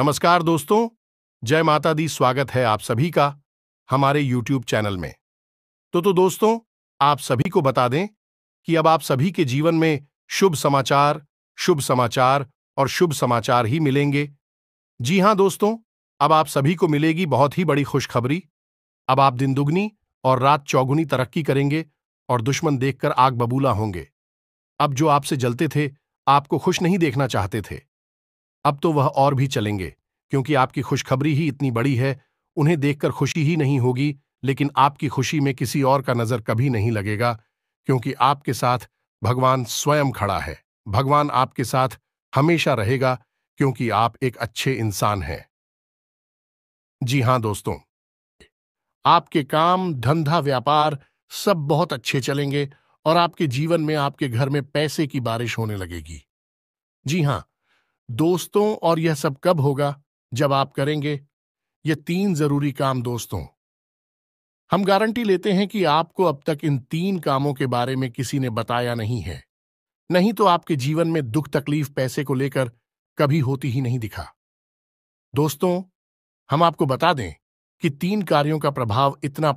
नमस्कार दोस्तों, जय माता दी। स्वागत है आप सभी का हमारे YouTube चैनल में। तो दोस्तों, आप सभी को बता दें कि अब आप सभी के जीवन में शुभ समाचार, शुभ समाचार और शुभ समाचार ही मिलेंगे। जी हां दोस्तों, अब आप सभी को मिलेगी बहुत ही बड़ी खुशखबरी। अब आप दिन दुगनी और रात चौगुनी तरक्की करेंगे और दुश्मन देखकर आग बबूला होंगे। अब जो आपसे जलते थे, आपको खुश नहीं देखना चाहते थे, अब तो वह और भी चलेंगे, क्योंकि आपकी खुशखबरी ही इतनी बड़ी है। उन्हें देखकर खुशी ही नहीं होगी, लेकिन आपकी खुशी में किसी और का नजर कभी नहीं लगेगा, क्योंकि आपके साथ भगवान स्वयं खड़ा है। भगवान आपके साथ हमेशा रहेगा, क्योंकि आप एक अच्छे इंसान हैं। जी हां दोस्तों, आपके काम, धंधा, व्यापार सब बहुत अच्छे चलेंगे और आपके जीवन में, आपके घर में पैसे की बारिश होने लगेगी। जी हां दोस्तों, और यह सब कब होगा? जब आप करेंगे ये 3 जरूरी काम। दोस्तों, हम गारंटी लेते हैं कि आपको अब तक इन 3 कामों के बारे में किसी ने बताया नहीं है, नहीं तो आपके जीवन में दुख तकलीफ पैसे को लेकर कभी होती ही नहीं दिखा। दोस्तों, हम आपको बता दें कि 3 कार्यों का प्रभाव इतना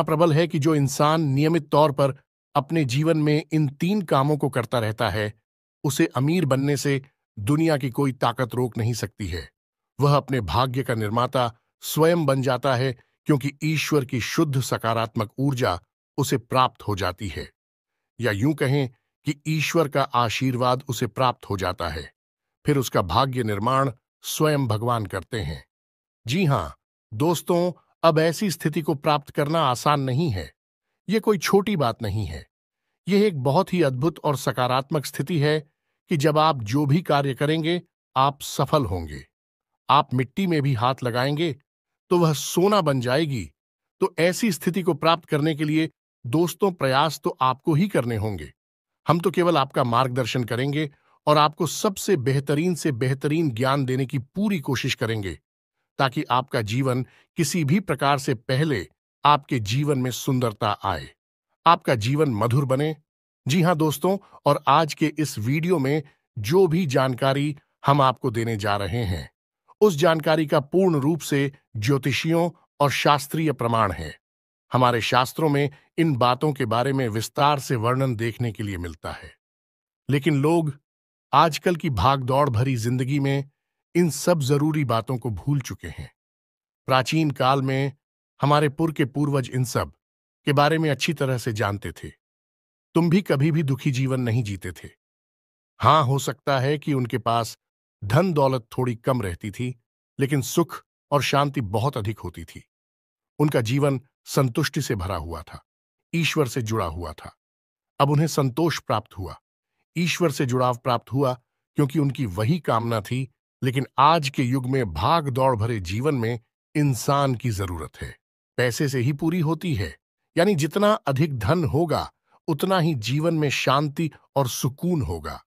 प्रबल है कि जो इंसान नियमित तौर पर अपने जीवन में इन 3 कामों को करता रहता है, उसे अमीर बनने से दुनिया की कोई ताकत रोक नहीं सकती है। वह अपने भाग्य का निर्माता स्वयं बन जाता है, क्योंकि ईश्वर की शुद्ध सकारात्मक ऊर्जा उसे प्राप्त हो जाती है, या यूं कहें कि ईश्वर का आशीर्वाद उसे प्राप्त हो जाता है। फिर उसका भाग्य निर्माण स्वयं भगवान करते हैं। जी हां दोस्तों, अब ऐसी स्थिति को प्राप्त करना आसान नहीं है। यह कोई छोटी बात नहीं है। यह एक बहुत ही अद्भुत और सकारात्मक स्थिति है कि जब आप जो भी कार्य करेंगे, आप सफल होंगे। आप मिट्टी में भी हाथ लगाएंगे तो वह सोना बन जाएगी। तो ऐसी स्थिति को प्राप्त करने के लिए दोस्तों, प्रयास तो आपको ही करने होंगे। हम तो केवल आपका मार्गदर्शन करेंगे और आपको सबसे बेहतरीन से बेहतरीन ज्ञान देने की पूरी कोशिश करेंगे, ताकि आपका जीवन किसी भी प्रकार से पहले आपके जीवन में सुंदरता आए, आपका जीवन मधुर बने। जी हां दोस्तों, और आज के इस वीडियो में जो भी जानकारी हम आपको देने जा रहे हैं, उस जानकारी का पूर्ण रूप से ज्योतिषियों और शास्त्रीय प्रमाण है। हमारे शास्त्रों में इन बातों के बारे में विस्तार से वर्णन देखने के लिए मिलता है, लेकिन लोग आजकल की भागदौड़ भरी जिंदगी में इन सब जरूरी बातों को भूल चुके हैं। प्राचीन काल में हमारे के पूर्वज इन सब के बारे में अच्छी तरह से जानते थे। तुम भी कभी भी दुखी जीवन नहीं जीते थे। हां, हो सकता है कि उनके पास धन दौलत थोड़ी कम रहती थी, लेकिन सुख और शांति बहुत अधिक होती थी। उनका जीवन संतुष्टि से भरा हुआ था, ईश्वर से जुड़ा हुआ था। अब उन्हें संतोष प्राप्त हुआ, ईश्वर से जुड़ाव प्राप्त हुआ, क्योंकि उनकी वही कामना थी। लेकिन आज के युग में भाग दौड़ भरे जीवन में इंसान की जरूरत है पैसे से ही पूरी होती है। यानी जितना अधिक धन होगा, उतना ही जीवन में शांति और सुकून होगा।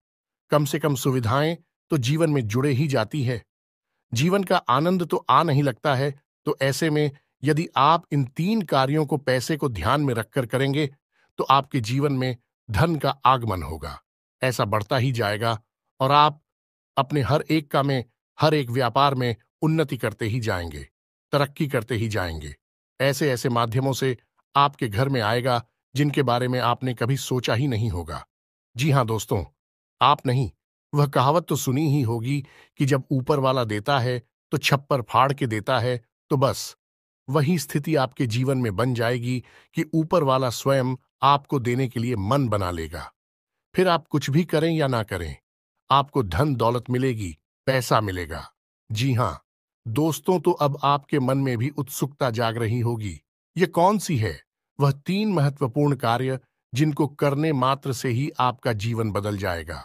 कम से कम सुविधाएं तो जीवन में जुड़े ही जाती है। जीवन का आनंद तो आ नहीं लगता है। तो ऐसे में यदि आप इन 3 कार्यों को पैसे को ध्यान में रखकर करेंगे, तो आपके जीवन में धन का आगमन होगा, ऐसा बढ़ता ही जाएगा, और आप अपने हर एक काम में, हर एक व्यापार में उन्नति करते ही जाएंगे, तरक्की करते ही जाएंगे। ऐसे ऐसे माध्यमों से आपके घर में आएगा जिनके बारे में आपने कभी सोचा ही नहीं होगा। जी हां दोस्तों, आप नहीं, वह कहावत तो सुनी ही होगी कि जब ऊपर वाला देता है तो छप्पर फाड़ के देता है। तो बस वही स्थिति आपके जीवन में बन जाएगी कि ऊपर वाला स्वयं आपको देने के लिए मन बना लेगा। फिर आप कुछ भी करें या ना करें, आपको धन दौलत मिलेगी, पैसा मिलेगा। जी हां दोस्तों, तो अब आपके मन में भी उत्सुकता जाग रही होगी। ये कौन सी है वह 3 महत्वपूर्ण कार्य जिनको करने मात्र से ही आपका जीवन बदल जाएगा?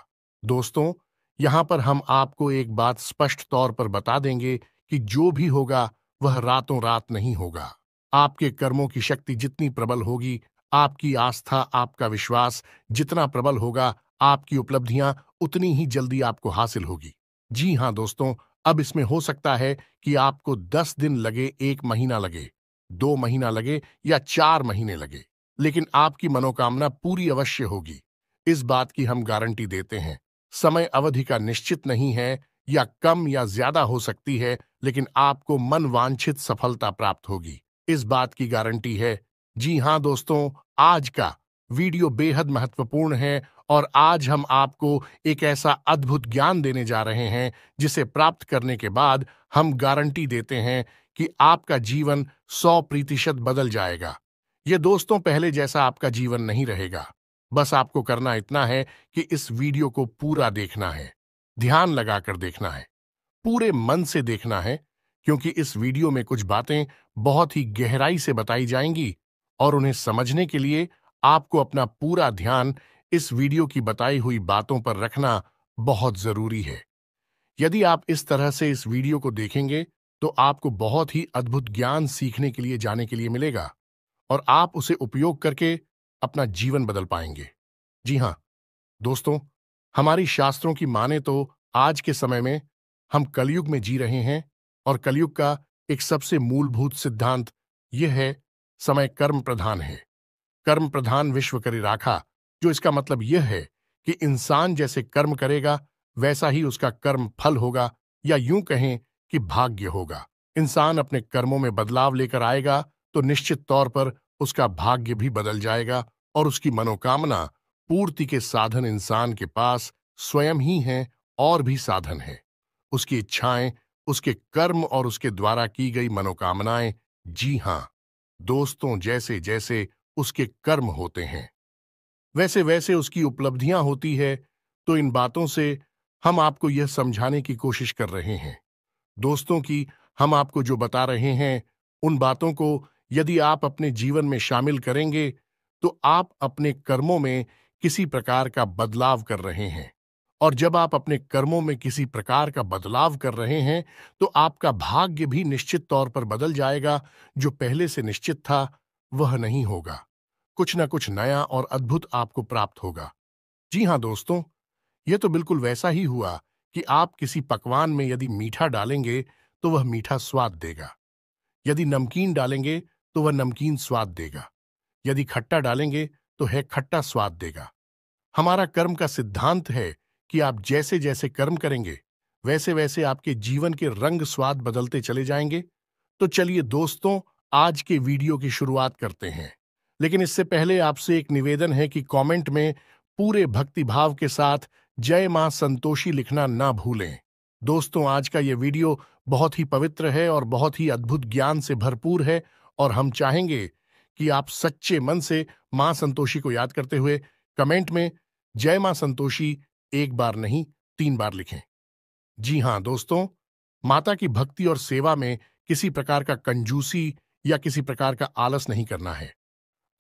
दोस्तों, यहां पर हम आपको एक बात स्पष्ट तौर पर बता देंगे कि जो भी होगा वह रातों रात नहीं होगा। आपके कर्मों की शक्ति जितनी प्रबल होगी, आपकी आस्था, आपका विश्वास जितना प्रबल होगा, आपकी उपलब्धियां उतनी ही जल्दी आपको हासिल होगी। जी हां दोस्तों, अब इसमें हो सकता है कि आपको 10 दिन लगे, 1 महीना लगे, 2 महीना लगे या 4 महीने लगे, लेकिन आपकी मनोकामना पूरी अवश्य होगी। इस बात की हम गारंटी देते हैं। समय अवधि का निश्चित नहीं है, या कम या ज्यादा हो सकती है, लेकिन आपको मन वांछित सफलता प्राप्त होगी, इस बात की गारंटी है। जी हाँ दोस्तों, आज का वीडियो बेहद महत्वपूर्ण है और आज हम आपको एक ऐसा अद्भुत ज्ञान देने जा रहे हैं जिसे प्राप्त करने के बाद हम गारंटी देते हैं कि आपका जीवन 100% बदल जाएगा। ये दोस्तों पहले जैसा आपका जीवन नहीं रहेगा। बस आपको करना इतना है कि इस वीडियो को पूरा देखना है, ध्यान लगाकर देखना है, पूरे मन से देखना है, क्योंकि इस वीडियो में कुछ बातें बहुत ही गहराई से बताई जाएंगी और उन्हें समझने के लिए आपको अपना पूरा ध्यान इस वीडियो की बताई हुई बातों पर रखना बहुत जरूरी है। यदि आप इस तरह से इस वीडियो को देखेंगे तो आपको बहुत ही अद्भुत ज्ञान सीखने के लिए जाने के लिए मिलेगा और आप उसे उपयोग करके अपना जीवन बदल पाएंगे। जी हाँ दोस्तों, हमारी शास्त्रों की माने तो आज के समय में हम कलयुग में जी रहे हैं और कलयुग का एक सबसे मूलभूत सिद्धांत यह है, समय कर्म प्रधान है। कर्म प्रधान विश्व करी राखा, जो इसका मतलब यह है कि इंसान जैसे कर्म करेगा वैसा ही उसका कर्म फल होगा, या यूं कहें कि भाग्य होगा। इंसान अपने कर्मों में बदलाव लेकर आएगा तो निश्चित तौर पर उसका भाग्य भी बदल जाएगा और उसकी मनोकामना पूर्ति के साधन इंसान के पास स्वयं ही हैं और भी साधन हैं। उसकी इच्छाएं, उसके कर्म और उसके द्वारा की गई मनोकामनाएं, जी हां दोस्तों, जैसे जैसे उसके कर्म होते हैं वैसे वैसे उसकी उपलब्धियां होती है। तो इन बातों से हम आपको यह समझाने की कोशिश कर रहे हैं दोस्तों कि हम आपको जो बता रहे हैं उन बातों को यदि आप अपने जीवन में शामिल करेंगे तो आप अपने कर्मों में किसी प्रकार का बदलाव कर रहे हैं, और जब आप अपने कर्मों में किसी प्रकार का बदलाव कर रहे हैं तो आपका भाग्य भी निश्चित तौर पर बदल जाएगा। जो पहले से निश्चित था वह नहीं होगा, कुछ ना कुछ नया और अद्भुत आपको प्राप्त होगा। जी हाँ दोस्तों, यह तो बिल्कुल वैसा ही हुआ कि आप किसी पकवान में यदि मीठा डालेंगे तो वह मीठा स्वाद देगा, यदि नमकीन डालेंगे तो वह नमकीन स्वाद देगा, यदि खट्टा डालेंगे तो है खट्टा स्वाद देगा। हमारा कर्म का सिद्धांत है कि आप जैसे जैसे कर्म करेंगे वैसे वैसे आपके जीवन के रंग स्वाद बदलते चले जाएंगे। तो चलिए दोस्तों, आज के वीडियो की शुरुआत करते हैं, लेकिन इससे पहले आपसे एक निवेदन है कि कमेंट में पूरे भक्तिभाव के साथ जय मां संतोषी लिखना ना भूलें। दोस्तों, आज का यह वीडियो बहुत ही पवित्र है और बहुत ही अद्भुत ज्ञान से भरपूर है और हम चाहेंगे कि आप सच्चे मन से मां संतोषी को याद करते हुए कमेंट में जय मां संतोषी एक बार नहीं 3 बार लिखें। जी हां दोस्तों, माता की भक्ति और सेवा में किसी प्रकार का कंजूसी या किसी प्रकार का आलस नहीं करना है।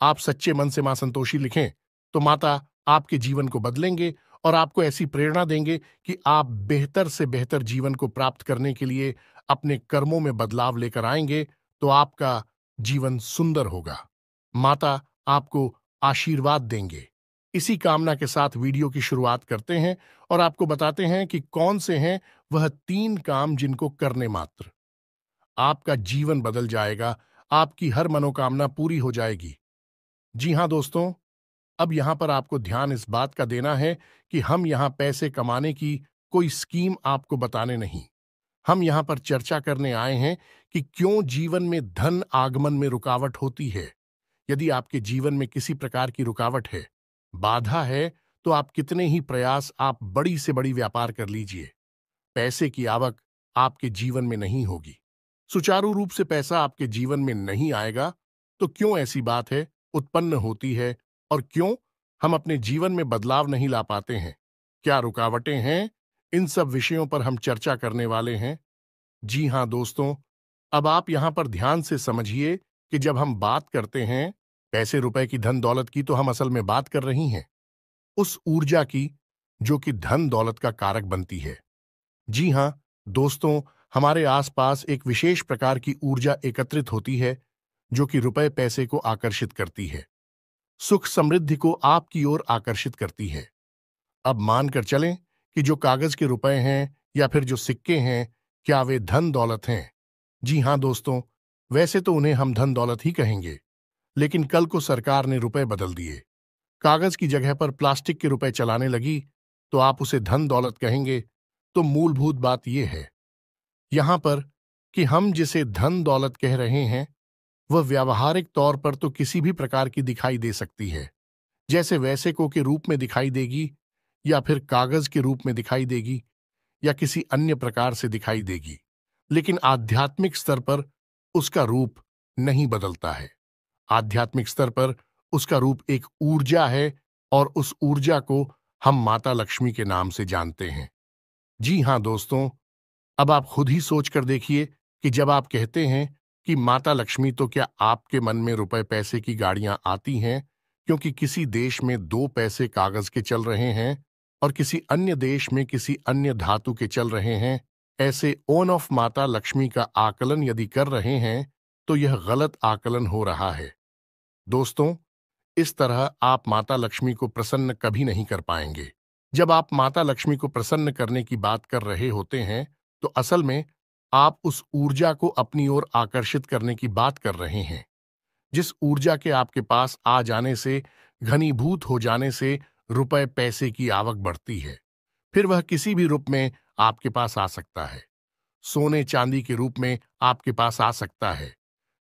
आप सच्चे मन से मां संतोषी लिखें तो माता आपके जीवन को बदलेंगे और आपको ऐसी प्रेरणा देंगे कि आप बेहतर से बेहतर जीवन को प्राप्त करने के लिए अपने कर्मों में बदलाव लेकर आएंगे तो आपका जीवन सुंदर होगा। माता आपको आशीर्वाद देंगे। इसी कामना के साथ वीडियो की शुरुआत करते हैं और आपको बताते हैं कि कौन से हैं वह 3 काम जिनको करने मात्र आपका जीवन बदल जाएगा, आपकी हर मनोकामना पूरी हो जाएगी। जी हां दोस्तों, अब यहां पर आपको ध्यान इस बात का देना है कि हम यहां पैसे कमाने की कोई स्कीम आपको बताने नहीं, हम यहां पर चर्चा करने आए हैं कि क्यों जीवन में धन आगमन में रुकावट होती है। यदि आपके जीवन में किसी प्रकार की रुकावट है, बाधा है, तो आप कितने ही प्रयास आप बड़ी से बड़ी व्यापार कर लीजिए, पैसे की आवक आपके जीवन में नहीं होगी, सुचारू रूप से पैसा आपके जीवन में नहीं आएगा। तो क्यों ऐसी बात है उत्पन्न होती है और क्यों हम अपने जीवन में बदलाव नहीं ला पाते हैं, क्या रुकावटें हैं, इन सब विषयों पर हम चर्चा करने वाले हैं। जी हां दोस्तों, अब आप यहां पर ध्यान से समझिए कि जब हम बात करते हैं पैसे रुपए की, धन दौलत की, तो हम असल में बात कर रही हैं उस ऊर्जा की जो कि धन दौलत का कारक बनती है। जी हां दोस्तों, हमारे आसपास एक विशेष प्रकार की ऊर्जा एकत्रित होती है जो कि रुपए पैसे को आकर्षित करती है, सुख समृद्धि को आपकी ओर आकर्षित करती है। अब मानकर चलें कि जो कागज के रुपए हैं या फिर जो सिक्के हैं, क्या वे धन दौलत हैं? जी हां दोस्तों, वैसे तो उन्हें हम धन दौलत ही कहेंगे, लेकिन कल को सरकार ने रुपए बदल दिए, कागज की जगह पर प्लास्टिक के रुपए चलाने लगी, तो आप उसे धन दौलत कहेंगे। तो मूलभूत बात यह है यहां पर कि हम जिसे धन दौलत कह रहे हैं वह व्यावहारिक तौर पर तो किसी भी प्रकार की दिखाई दे सकती है, जैसे वैसेको के रूप में दिखाई देगी, या फिर कागज के रूप में दिखाई देगी, या किसी अन्य प्रकार से दिखाई देगी, लेकिन आध्यात्मिक स्तर पर उसका रूप नहीं बदलता है। आध्यात्मिक स्तर पर उसका रूप एक ऊर्जा है, और उस ऊर्जा को हम माता लक्ष्मी के नाम से जानते हैं। जी हां दोस्तों, अब आप खुद ही सोच कर देखिए कि जब आप कहते हैं कि माता लक्ष्मी, तो क्या आपके मन में रुपए पैसे की गाड़ियां आती हैं क्योंकि किसी देश में 2 पैसे कागज के चल रहे हैं और किसी अन्य देश में किसी अन्य धातु के चल रहे हैं? ऐसे ओन ऑफ माता लक्ष्मी का आकलन यदि कर रहे हैं तो यह गलत आकलन हो रहा है। दोस्तों, इस तरह आप माता लक्ष्मी को प्रसन्न कभी नहीं कर पाएंगे। जब आप माता लक्ष्मी को प्रसन्न करने की बात कर रहे होते हैं तो असल में आप उस ऊर्जा को अपनी ओर आकर्षित करने की बात कर रहे हैं, जिस ऊर्जा के आपके पास आ जाने से, घनीभूत हो जाने से रुपए पैसे की आवक बढ़ती है। फिर वह किसी भी रूप में आपके पास आ सकता है। सोने चांदी के रूप में आपके पास आ सकता है,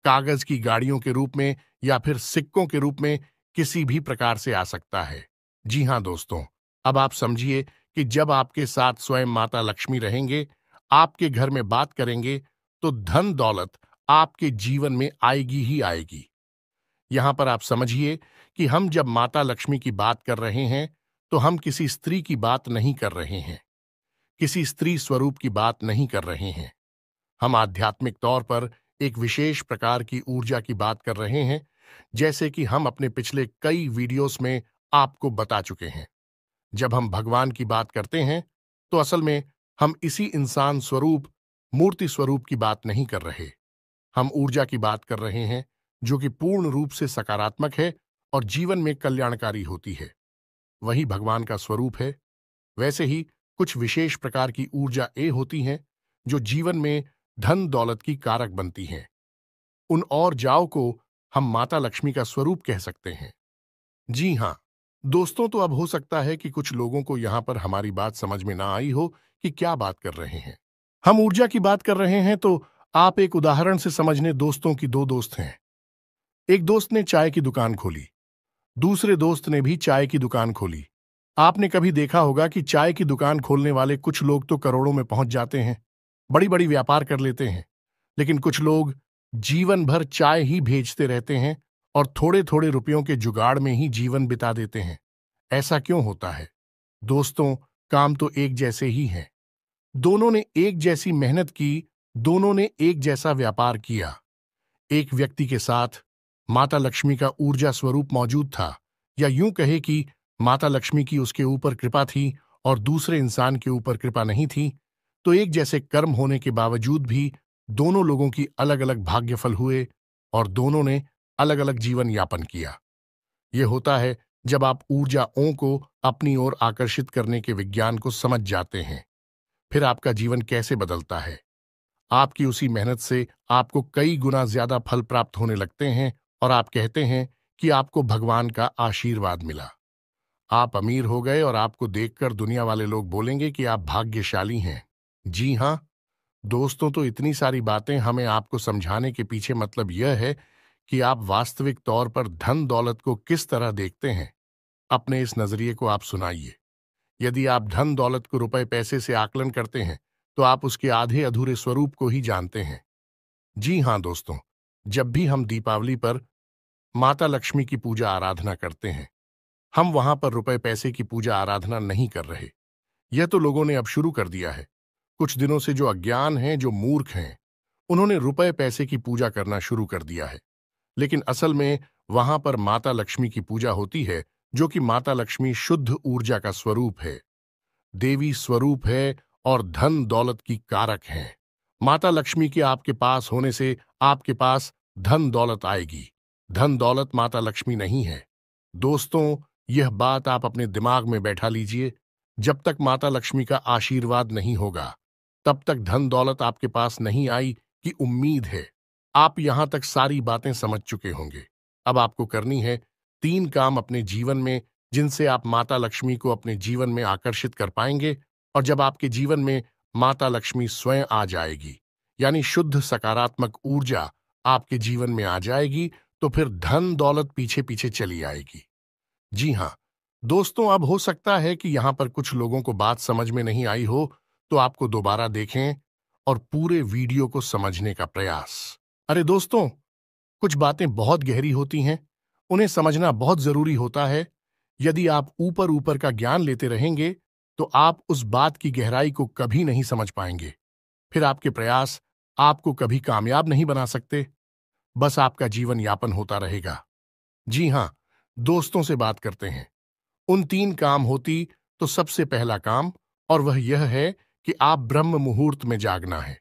कागज की गाड़ियों के रूप में, या फिर सिक्कों के रूप में, किसी भी प्रकार से आ सकता है। जी हां दोस्तों, अब आप समझिए कि जब आपके साथ स्वयं माता लक्ष्मी रहेंगे, आपके घर में बात करेंगे, तो धन दौलत आपके जीवन में आएगी ही आएगी। यहां पर आप समझिए कि हम जब माता लक्ष्मी की बात कर रहे हैं तो हम किसी स्त्री की बात नहीं कर रहे हैं, किसी स्त्री स्वरूप की बात नहीं कर रहे हैं। हम आध्यात्मिक तौर पर एक विशेष प्रकार की ऊर्जा की बात कर रहे हैं, जैसे कि हम अपने पिछले कई वीडियोस में आपको बता चुके हैं। जब हम भगवान की बात करते हैं तो असल में हम इसी इंसान स्वरूप, मूर्ति स्वरूप की बात नहीं कर रहे। हम ऊर्जा की बात कर रहे हैं जो कि पूर्ण रूप से सकारात्मक है और जीवन में कल्याणकारी होती है। वही भगवान का स्वरूप है। वैसे ही कुछ विशेष प्रकार की ऊर्जा होती हैं जो जीवन में धन दौलत की कारक बनती हैं। उन और जाओ को हम माता लक्ष्मी का स्वरूप कह सकते हैं। जी हां दोस्तों, तो अब हो सकता है कि कुछ लोगों को यहां पर हमारी बात समझ में ना आई हो कि क्या बात कर रहे हैं। हम ऊर्जा की बात कर रहे हैं तो आप एक उदाहरण से समझने। दोस्तों की 2 दोस्त हैं। एक दोस्त ने चाय की दुकान खोली, दूसरे दोस्त ने भी चाय की दुकान खोली। आपने कभी देखा होगा कि चाय की दुकान खोलने वाले कुछ लोग तो करोड़ों में पहुंच जाते हैं, बड़ी बड़ी व्यापार कर लेते हैं, लेकिन कुछ लोग जीवन भर चाय ही भेजते रहते हैं और थोड़े थोड़े रुपयों के जुगाड़ में ही जीवन बिता देते हैं। ऐसा क्यों होता है? दोस्तों, काम तो एक जैसे ही हैं। दोनों ने एक जैसी मेहनत की, दोनों ने एक जैसा व्यापार किया। एक व्यक्ति के साथ माता लक्ष्मी का ऊर्जा स्वरूप मौजूद था, या यूं कहे कि माता लक्ष्मी की उसके ऊपर कृपा थी और दूसरे इंसान के ऊपर कृपा नहीं थी, तो एक जैसे कर्म होने के बावजूद भी दोनों लोगों की अलग अलग भाग्यफल हुए और दोनों ने अलग अलग जीवन यापन किया। यह होता है जब आप ऊर्जाओं को अपनी ओर आकर्षित करने के विज्ञान को समझ जाते हैं। फिर आपका जीवन कैसे बदलता है। आपकी उसी मेहनत से आपको कई गुना ज्यादा फल प्राप्त होने लगते हैं और आप कहते हैं कि आपको भगवान का आशीर्वाद मिला। आप अमीर हो गए और आपको देखकर दुनिया वाले लोग बोलेंगे कि आप भाग्यशाली हैं। जी हां दोस्तों, तो इतनी सारी बातें हमें आपको समझाने के पीछे मतलब यह है कि आप वास्तविक तौर पर धन दौलत को किस तरह देखते हैं। अपने इस नजरिए को आप सुनाइए। यदि आप धन दौलत को रुपए पैसे से आकलन करते हैं तो आप उसके आधे अधूरे स्वरूप को ही जानते हैं। जी हां दोस्तों, जब भी हम दीपावली पर माता लक्ष्मी की पूजा आराधना करते हैं, हम वहां पर रुपए पैसे की पूजा आराधना नहीं कर रहे। यह तो लोगों ने अब शुरू कर दिया है। कुछ दिनों से जो अज्ञान हैं, जो मूर्ख हैं, उन्होंने रुपए पैसे की पूजा करना शुरू कर दिया है। लेकिन असल में वहां पर माता लक्ष्मी की पूजा होती है, जो कि माता लक्ष्मी शुद्ध ऊर्जा का स्वरूप है, देवी स्वरूप है और धन दौलत की कारक है। माता लक्ष्मी के आपके पास होने से आपके पास धन दौलत आएगी। धन दौलत माता लक्ष्मी नहीं है। दोस्तों, यह बात आप अपने दिमाग में बैठा लीजिए। जब तक माता लक्ष्मी का आशीर्वाद नहीं होगा, तब तक धन दौलत आपके पास नहीं आई कि उम्मीद है। आप यहां तक सारी बातें समझ चुके होंगे। अब आपको करनी है 3 काम अपने जीवन में, जिनसे आप माता लक्ष्मी को अपने जीवन में आकर्षित कर पाएंगे और जब आपके जीवन में माता लक्ष्मी स्वयं आ जाएगी, यानी शुद्ध सकारात्मक ऊर्जा आपके जीवन में आ जाएगी, तो फिर धन दौलत पीछे पीछे चली आएगी। जी हाँ दोस्तों, अब हो सकता है कि यहां पर कुछ लोगों को बात समझ में नहीं आई हो, तो आपको दोबारा देखें और पूरे वीडियो को समझने का प्रयास। अरे दोस्तों, कुछ बातें बहुत गहरी होती हैं, उन्हें समझना बहुत जरूरी होता है। यदि आप ऊपर ऊपर का ज्ञान लेते रहेंगे, तो आप उस बात की गहराई को कभी नहीं समझ पाएंगे। फिर आपके प्रयास आपको कभी कामयाब नहीं बना सकते, बस आपका जीवन यापन होता रहेगा। जी हां, दोस्तों से बात करते हैं। उन 3 काम होती तो सबसे पहला काम, और वह यह है कि आप ब्रह्म मुहूर्त में जागना है।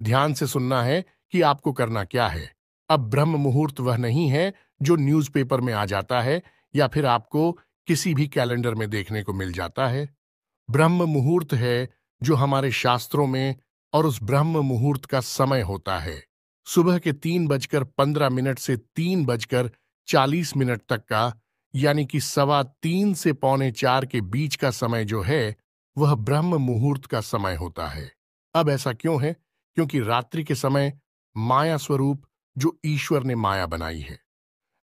ध्यान से सुनना है कि आपको करना क्या है। अब ब्रह्म मुहूर्त वह नहीं है जो न्यूज़पेपर में आ जाता है या फिर आपको किसी भी कैलेंडर में देखने को मिल जाता है। ब्रह्म मुहूर्त है जो हमारे शास्त्रों में, और उस ब्रह्म मुहूर्त का समय होता है सुबह के 3:15 से 3:40 तक का, यानी कि 3:15 से 3:45 के बीच का समय जो है, वह ब्रह्म मुहूर्त का समय होता है। अब ऐसा क्यों है? क्योंकि रात्रि के समय माया स्वरूप जो ईश्वर ने माया बनाई है,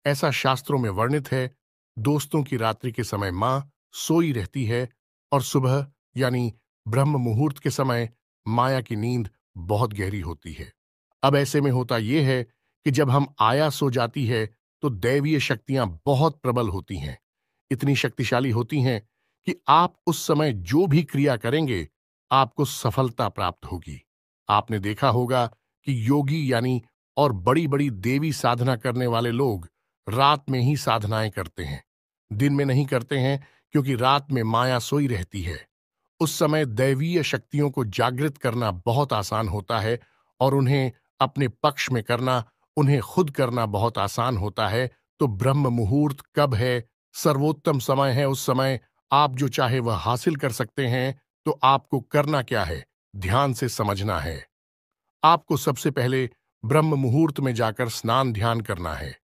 ऐसा शास्त्रों में वर्णित है। दोस्तों की रात्रि के समय मां सोई रहती है और सुबह यानी ब्रह्म मुहूर्त के समय माया की नींद बहुत गहरी होती है। अब ऐसे में होता यह है कि जब हम आया सो जाती है, तो दैवीय शक्तियां बहुत प्रबल होती हैं, इतनी शक्तिशाली होती हैं कि आप उस समय जो भी क्रिया करेंगे, आपको सफलता प्राप्त होगी। आपने देखा होगा कि योगी यानी और बड़ी बड़ी देवी साधना करने वाले लोग रात में ही साधनाएं करते हैं, दिन में नहीं करते हैं, क्योंकि रात में माया सोई रहती है। उस समय दैवीय शक्तियों को जागृत करना बहुत आसान होता है, और उन्हें अपने पक्ष में करना, उन्हें खुद करना बहुत आसान होता है। तो ब्रह्म मुहूर्त कब है? सर्वोत्तम समय है। उस समय आप जो चाहे वह हासिल कर सकते हैं। तो आपको करना क्या है? ध्यान से समझना है। आपको सबसे पहले ब्रह्म मुहूर्त में जाकर स्नान ध्यान करना है,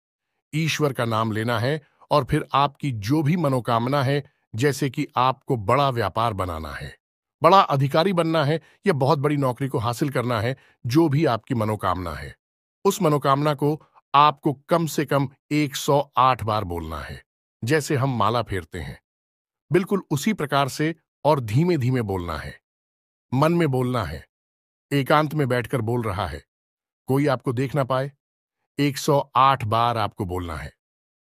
ईश्वर का नाम लेना है, और फिर आपकी जो भी मनोकामना है, जैसे कि आपको बड़ा व्यापार बनाना है, बड़ा अधिकारी बनना है, या बहुत बड़ी नौकरी को हासिल करना है, जो भी आपकी मनोकामना है, उस मनोकामना को आपको कम से कम 108 बार बोलना है, जैसे हम माला फेरते हैं, बिल्कुल उसी प्रकार से, और धीमे धीमे बोलना है, मन में बोलना है, एकांत में बैठकर बोल रहा है, कोई आपको देख ना पाए। 108 बार आपको बोलना है।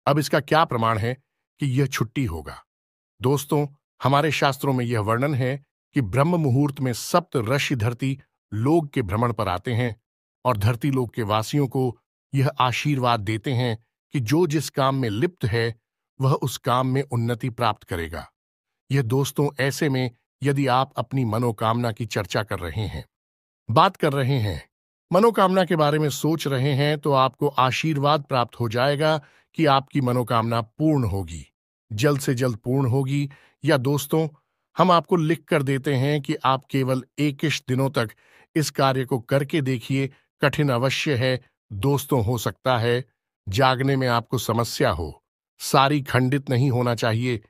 अब इसका क्या प्रमाण है कि यह छुट्टी होगा? दोस्तों, हमारे शास्त्रों में यह वर्णन है कि ब्रह्म मुहूर्त में सप्त ऋषि धरती लोक के भ्रमण पर आते हैं, और धरती लोक के वासियों को यह आशीर्वाद देते हैं कि जो जिस काम में लिप्त है, वह उस काम में उन्नति प्राप्त करेगा। यह दोस्तों ऐसे में, यदि आप अपनी मनोकामना की चर्चा कर रहे हैं, बात कर रहे हैं, मनोकामना के बारे में सोच रहे हैं, तो आपको आशीर्वाद प्राप्त हो जाएगा कि आपकी मनोकामना पूर्ण होगी, जल्द से जल्द पूर्ण होगी। या दोस्तों, हम आपको लिख कर देते हैं कि आप केवल 21 दिनों तक इस कार्य को करके देखिए। कठिन अवश्य है दोस्तों, हो सकता है जागने में आपको समस्या हो, सारी खंडित नहीं होना चाहिए।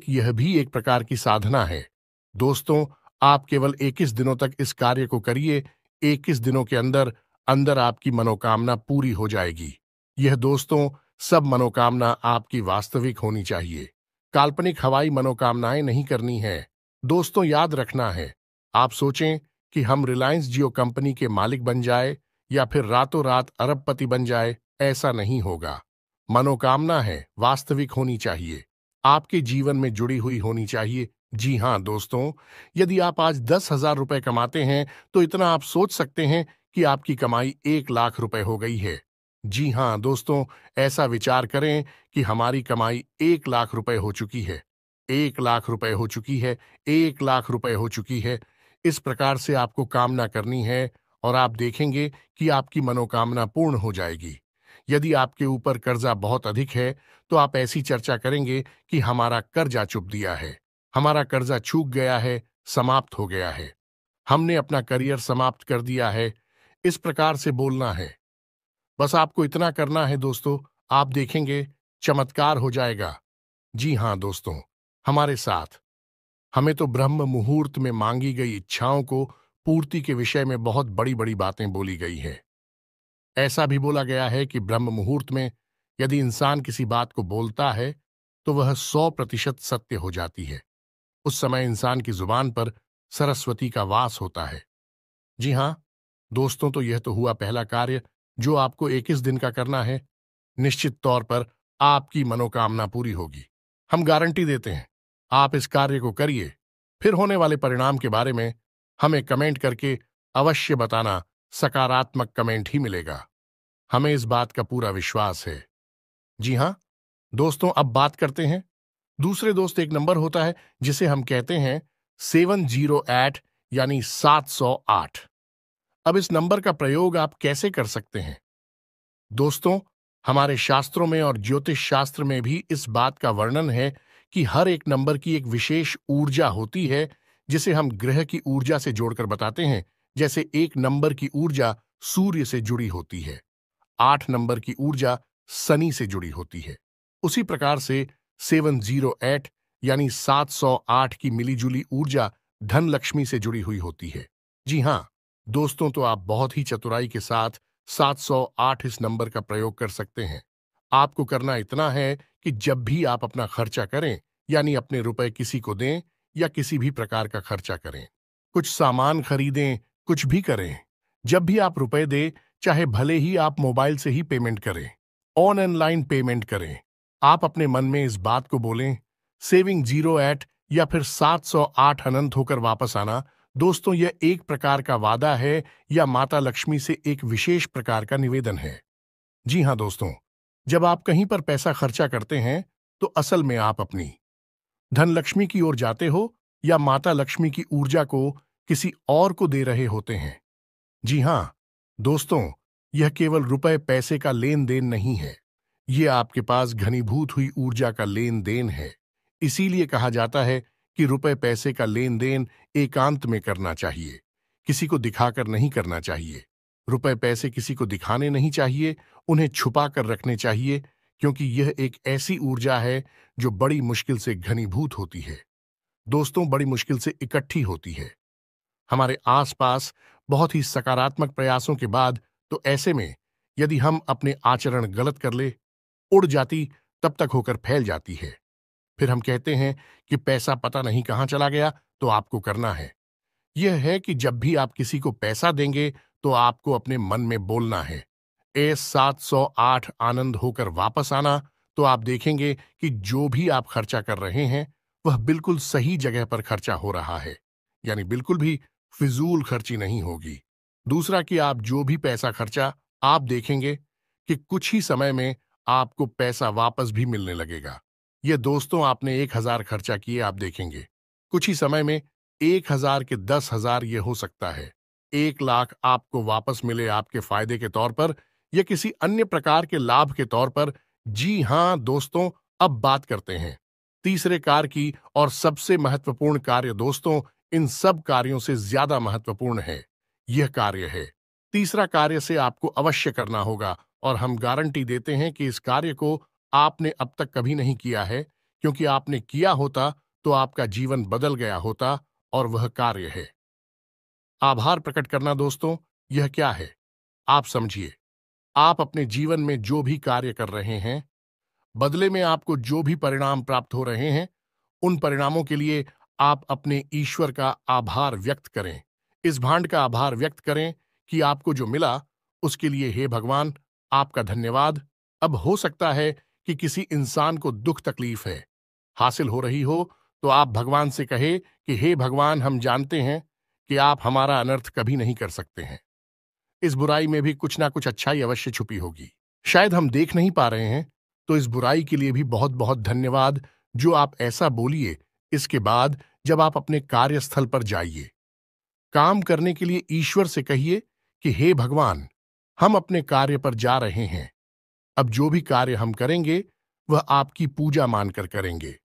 यह भी एक प्रकार की साधना है। दोस्तों, आप केवल 21 दिनों तक इस कार्य को करिए। 21 दिनों के अंदर अंदर आपकी मनोकामना पूरी हो जाएगी। यह दोस्तों, सब मनोकामना आपकी वास्तविक होनी चाहिए। काल्पनिक हवाई मनोकामनाएं नहीं करनी है। दोस्तों, याद रखना है, आप सोचें कि हम रिलायंस जियो कंपनी के मालिक बन जाए या फिर रातों रात अरबपति बन जाए, ऐसा नहीं होगा। मनोकामना है वास्तविक होनी चाहिए, आपके जीवन में जुड़ी हुई होनी चाहिए। जी हां दोस्तों, यदि आप आज 10,000 रुपए कमाते हैं, तो इतना आप सोच सकते हैं कि आपकी कमाई 1,00,000 रुपए हो गई है। जी हां दोस्तों, ऐसा विचार करें कि हमारी कमाई 1,00,000 रुपए हो चुकी है, 1,00,000 रुपए हो चुकी है, 1,00,000 रुपए हो चुकी है। इस प्रकार से आपको कामना करनी है, और आप देखेंगे कि आपकी मनोकामना पूर्ण हो जाएगी। यदि आपके ऊपर कर्जा बहुत अधिक है, तो आप ऐसी चर्चा करेंगे कि हमारा कर्जा चुक दिया है, हमारा कर्जा चूक गया है, समाप्त हो गया है, हमने अपना करियर समाप्त कर दिया है। इस प्रकार से बोलना है। बस आपको इतना करना है दोस्तों, आप देखेंगे चमत्कार हो जाएगा। जी हां दोस्तों, हमारे साथ हमें तो ब्रह्म मुहूर्त में मांगी गई इच्छाओं को पूर्ति के विषय में बहुत बड़ी बड़ी बातें बोली गई हैं। ऐसा भी बोला गया है कि ब्रह्म मुहूर्त में यदि इंसान किसी बात को बोलता है तो वह 100% सत्य हो जाती है। उस समय इंसान की जुबान पर सरस्वती का वास होता है। जी हां दोस्तों, तो यह तो हुआ पहला कार्य जो आपको 21 दिन का करना है। निश्चित तौर पर आपकी मनोकामना पूरी होगी। हम गारंटी देते हैं। आप इस कार्य को करिए, फिर होने वाले परिणाम के बारे में हमें कमेंट करके अवश्य बताना। सकारात्मक कमेंट ही मिलेगा, हमें इस बात का पूरा विश्वास है। जी हां दोस्तों, अब बात करते हैं दूसरे दोस्त। एक नंबर होता है जिसे हम कहते हैं 708 यानी 708। अब इस नंबर का प्रयोग आप कैसे कर सकते हैं दोस्तों? हमारे शास्त्रों में और ज्योतिष शास्त्र में भी इस बात का वर्णन है कि हर एक नंबर की एक विशेष ऊर्जा होती है जिसे हम ग्रह की ऊर्जा से जोड़कर बताते हैं। जैसे एक नंबर की ऊर्जा सूर्य से जुड़ी होती है, 8 नंबर की ऊर्जा शनि से जुड़ी होती है। उसी प्रकार से 708 यानी 708 की मिलीजुली ऊर्जा धन लक्ष्मी से जुड़ी हुई होती है। जी हां दोस्तों, तो आप बहुत ही चतुराई के साथ 708 इस नंबर का प्रयोग कर सकते हैं। आपको करना इतना है कि जब भी आप अपना खर्चा करें, यानी अपने रुपए किसी को दें या किसी भी प्रकार का खर्चा करें, कुछ सामान खरीदें, कुछ भी करें, जब भी आप रुपए दें, चाहे भले ही आप मोबाइल से ही पेमेंट करें, ऑनलाइन पेमेंट करें, आप अपने मन में इस बात को बोलें, सेविंग 08 या फिर 708 अनंत होकर वापस आना। दोस्तों, यह एक प्रकार का वादा है या माता लक्ष्मी से एक विशेष प्रकार का निवेदन है। जी हां दोस्तों, जब आप कहीं पर पैसा खर्चा करते हैं तो असल में आप अपनी धन लक्ष्मी की ओर जाते हो या माता लक्ष्मी की ऊर्जा को किसी और को दे रहे होते हैं। जी हां दोस्तों, यह केवल रुपए पैसे का लेन देन नहीं है, यह आपके पास घनीभूत हुई ऊर्जा का लेन देन है। इसीलिए कहा जाता है कि रुपए पैसे का लेन देन एकांत में करना चाहिए, किसी को दिखाकर नहीं करना चाहिए। रुपए पैसे किसी को दिखाने नहीं चाहिए, उन्हें छुपा कर रखने चाहिए, क्योंकि यह एक ऐसी ऊर्जा है जो बड़ी मुश्किल से घनीभूत होती है। दोस्तों, बड़ी मुश्किल से इकट्ठी होती है हमारे आसपास बहुत ही सकारात्मक प्रयासों के बाद। तो ऐसे में यदि हम अपने आचरण गलत कर ले, उड़ जाती तब तक होकर फैल जाती है। फिर हम कहते हैं कि पैसा पता नहीं कहां चला गया। तो आपको करना है यह है कि जब भी आप किसी को पैसा देंगे तो आपको अपने मन में बोलना है, ए 708 आनंद होकर वापस आना। तो आप देखेंगे कि जो भी आप खर्चा कर रहे हैं वह बिल्कुल सही जगह पर खर्चा हो रहा है, यानी बिल्कुल भी फिजूल खर्ची नहीं होगी। दूसरा कि आप जो भी पैसा खर्चा, आप देखेंगे कि कुछ ही समय में आपको पैसा वापस भी मिलने लगेगा। ये दोस्तों, आपने 1000 खर्चा किए, आप देखेंगे कुछ ही समय में 1000 के 10,000 ये हो सकता है। 1 लाख आपको वापस मिले आपके फायदे के तौर पर या किसी अन्य प्रकार के लाभ के तौर पर। जी हां दोस्तों, अब बात करते हैं तीसरे कार्य की, और सबसे महत्वपूर्ण कार्य दोस्तों, इन सब कार्यों से ज्यादा महत्वपूर्ण है। यह कार्य है तीसरा कार्य से आपको अवश्य करना होगा, और हम गारंटी देते हैं कि इस कार्य को आपने अब तक कभी नहीं किया है, क्योंकि आपने किया होता तो आपका जीवन बदल गया होता। और वह कार्य है आभार प्रकट करना। दोस्तों, यह क्या है आप समझिए। आप अपने जीवन में जो भी कार्य कर रहे हैं, बदले में आपको जो भी परिणाम प्राप्त हो रहे हैं, उन परिणामों के लिए आप अपने ईश्वर का आभार व्यक्त करें। इस भांड का आभार व्यक्त करें कि आपको जो मिला उसके लिए हे भगवान आपका धन्यवाद। अब हो सकता है कि किसी इंसान को दुख तकलीफ है हासिल हो रही हो, तो आप भगवान से कहे कि हे भगवान, हम जानते हैं कि आप हमारा अनर्थ कभी नहीं कर सकते हैं। इस बुराई में भी कुछ ना कुछ अच्छाई अवश्य छुपी होगी, शायद हम देख नहीं पा रहे हैं। तो इस बुराई के लिए भी बहुत बहुत धन्यवाद जो आप ऐसा बोलिए। इसके बाद जब आप अपने कार्यस्थल पर जाइए, काम करने के लिए ईश्वर से कहिए कि हे भगवान, हम अपने कार्य पर जा रहे हैं। अब जो भी कार्य हम करेंगे वह आपकी पूजा मानकर करेंगे।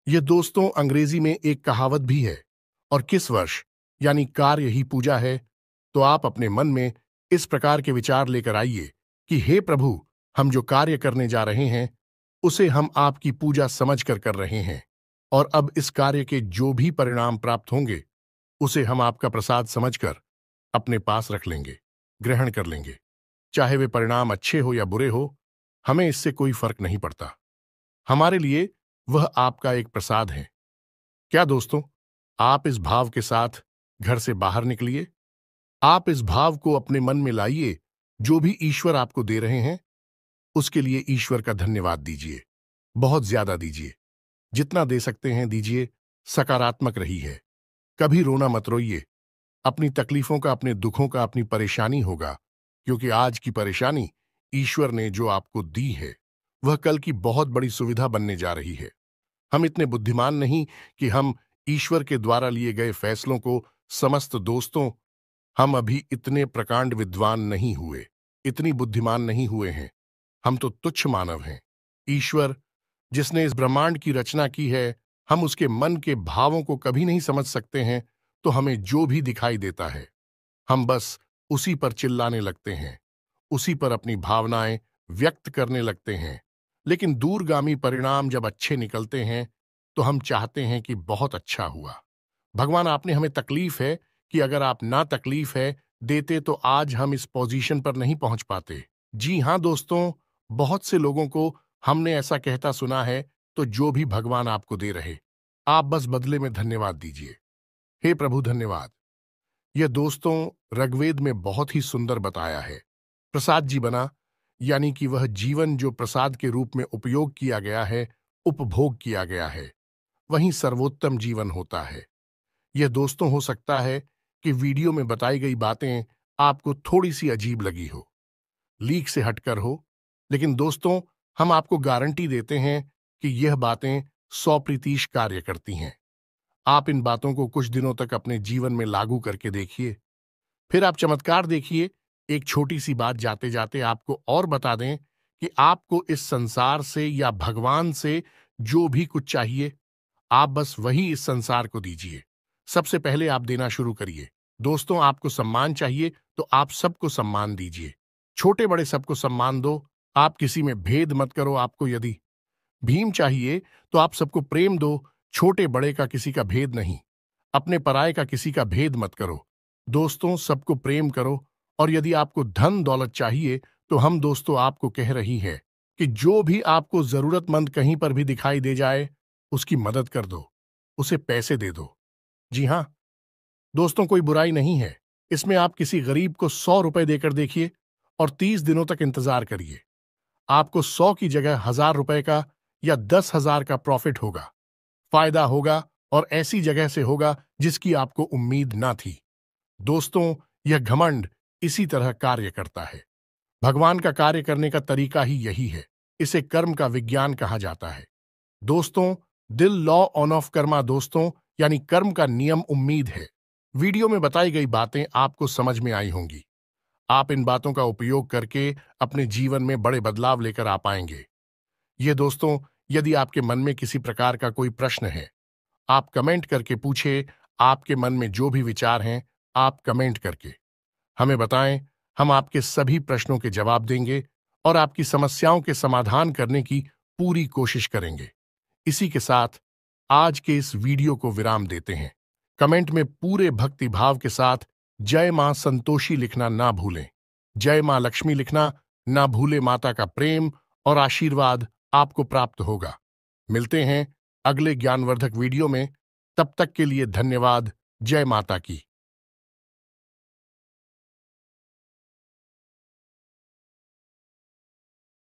यह दोस्तों अंग्रेजी में एक कहावत भी है, और किस वर्ष यानी कार्य ही पूजा है। तो आप अपने मन में इस प्रकार के विचार लेकर आइए कि हे प्रभु, हम जो कार्य करने जा रहे हैं उसे हम आपकी पूजा समझकर कर रहे हैं, और अब इस कार्य के जो भी परिणाम प्राप्त होंगे उसे हम आपका प्रसाद समझकर अपने पास रख लेंगे, ग्रहण कर लेंगे। चाहे वे परिणाम अच्छे हो या बुरे हो, हमें इससे कोई फर्क नहीं पड़ता। हमारे लिए वह आपका एक प्रसाद है। क्या दोस्तों, आप इस भाव के साथ घर से बाहर निकलिए। आप इस भाव को अपने मन में लाइए। जो भी ईश्वर आपको दे रहे हैं उसके लिए ईश्वर का धन्यवाद दीजिए। बहुत ज्यादा दीजिए। जितना दे सकते हैं दीजिए। सकारात्मक रही है। कभी रोना मत रोइए। अपनी तकलीफों का, अपने दुखों का, अपनी परेशानी होगा, क्योंकि आज की परेशानी ईश्वर ने जो आपको दी है वह कल की बहुत बड़ी सुविधा बनने जा रही है। हम इतने बुद्धिमान नहीं कि हम ईश्वर के द्वारा लिए गए फैसलों को समस्त दोस्तों, हम अभी इतने प्रकांड विद्वान नहीं हुए, इतनी बुद्धिमान नहीं हुए हैं। हम तो तुच्छ मानव हैं। ईश्वर जिसने इस ब्रह्मांड की रचना की है, हम उसके मन के भावों को कभी नहीं समझ सकते हैं। तो हमें जो भी दिखाई देता है हम बस उसी पर चिल्लाने लगते हैं, उसी पर अपनी भावनाएं व्यक्त करने लगते हैं। लेकिन दूरगामी परिणाम जब अच्छे निकलते हैं तो हम चाहते हैं कि बहुत अच्छा हुआ। भगवान, आपने हमें तकलीफ है कि अगर आप ना तकलीफ है देते तो आज हम इस पोजीशन पर नहीं पहुंच पाते। जी हां दोस्तों, बहुत से लोगों को हमने ऐसा कहता सुना है। तो जो भी भगवान आपको दे रहे, आप बस बदले में धन्यवाद दीजिए। हे प्रभु धन्यवाद। यह दोस्तों ऋग्वेद में बहुत ही सुंदर बताया है। प्रसाद जी बना, यानी कि वह जीवन जो प्रसाद के रूप में उपयोग किया गया है, उपभोग किया गया है, वही सर्वोत्तम जीवन होता है। यह दोस्तों हो सकता है कि वीडियो में बताई गई बातें आपको थोड़ी सी अजीब लगी हो, लीक से हटकर हो, लेकिन दोस्तों हम आपको गारंटी देते हैं कि यह बातें 100% कार्य करती हैं। आप इन बातों को कुछ दिनों तक अपने जीवन में लागू करके देखिए, फिर आप चमत्कार देखिए। एक छोटी सी बात जाते जाते आपको और बता दें कि आपको इस संसार से या भगवान से जो भी कुछ चाहिए, आप बस वही इस संसार को दीजिए। सबसे पहले आप देना शुरू करिए। दोस्तों, आपको सम्मान चाहिए तो आप सबको सम्मान दीजिए। छोटे बड़े सबको सम्मान दो। आप किसी में भेद मत करो। आपको यदि भीम चाहिए तो आप सबको प्रेम दो। छोटे बड़े का किसी का भेद नहीं। अपने पराये का किसी का भेद मत करो। दोस्तों, सबको प्रेम करो। और यदि आपको धन दौलत चाहिए तो हम दोस्तों आपको कह रही है कि जो भी आपको जरूरतमंद कहीं पर भी दिखाई दे जाए उसकी मदद कर दो, उसे पैसे दे दो। जी हां दोस्तों, कोई बुराई नहीं है इसमें। आप किसी गरीब को 100 रुपए देकर देखिए और 30 दिनों तक इंतजार करिए। आपको 100 की जगह 1000 रुपए का या 10,000 का प्रॉफिट होगा, फायदा होगा, और ऐसी जगह से होगा जिसकी आपको उम्मीद ना थी। दोस्तों, यह घमंड इसी तरह कार्य करता है। भगवान का कार्य करने का तरीका ही यही है। इसे कर्म का विज्ञान कहा जाता है। दोस्तों, दिल लॉ ऑन ऑफ कर्मा दोस्तों, यानी कर्म का नियम उम्मीद है। वीडियो में बताई गई बातें आपको समझ में आई होंगी। आप इन बातों का उपयोग करके अपने जीवन में बड़े बदलाव लेकर आ पाएंगे। ये दोस्तों, यदि आपके मन में किसी प्रकार का कोई प्रश्न है, आप कमेंट करके पूछे। आपके मन में जो भी विचार हैं, आप कमेंट करके हमें बताएं। हम आपके सभी प्रश्नों के जवाब देंगे और आपकी समस्याओं के समाधान करने की पूरी कोशिश करेंगे। इसी के साथ आज के इस वीडियो को विराम देते हैं। कमेंट में पूरे भक्ति भाव के साथ जय मां संतोषी लिखना ना भूलें। जय मां लक्ष्मी लिखना ना भूले। माता का प्रेम और आशीर्वाद आपको प्राप्त होगा। मिलते हैं अगले ज्ञानवर्धक वीडियो में। तब तक के लिए धन्यवाद। जय माता की।